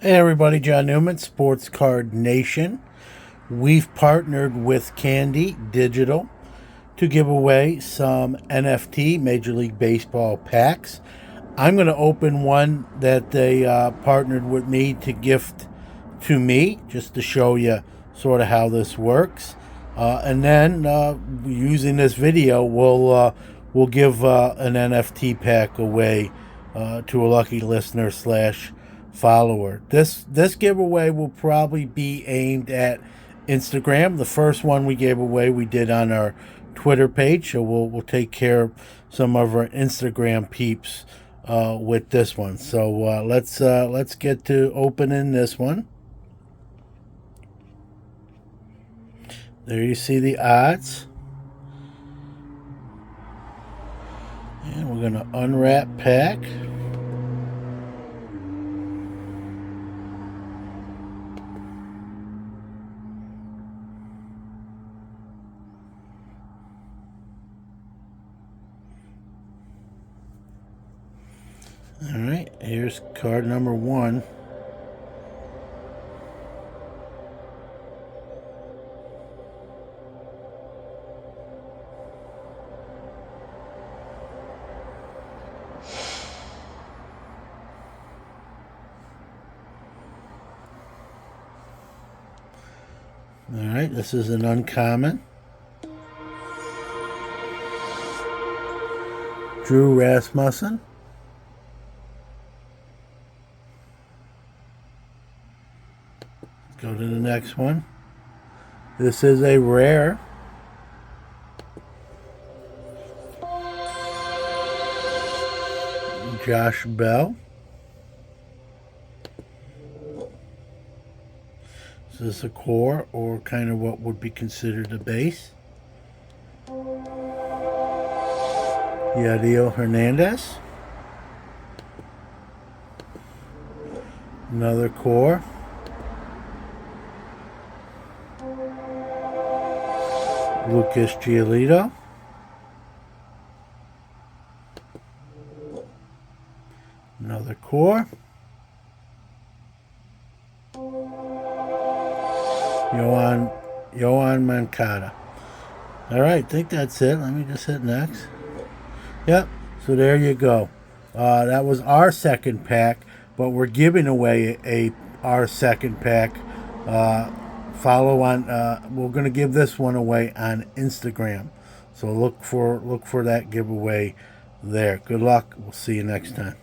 Hey everybody, John Newman, Sports Card Nation. We've partnered with Candy Digital to give away some NFT Major League Baseball packs. I'm going to open one that they partnered with me to gift to me, just to show you sort of how this works. And then using this video, we'll give an NFT pack away to a lucky listener slash follower. This giveaway will probably be aimed at Instagram. The first one we gave away we did on our Twitter page, so we'll take care of some of our Instagram peeps with this one. So let's get to opening this one. There you see the odds. And we're going to unwrap pack. All right, here's card number 1. All right, this is an uncommon. Drew Rasmussen. Go to the next one. This is a rare. Josh Bell. Is this a core or kind of what would be considered a base? Yadiel Hernandez. Another core. Lucas Giolito. Another core. Yoan Moncada. All right, I think that's it. Let me just hit next. Yep, so there you go. That was our second pack, but we're giving away our second pack. Follow on. We're going to give this one away on Instagram, so look for that giveaway there. Good luck. We'll see you next time.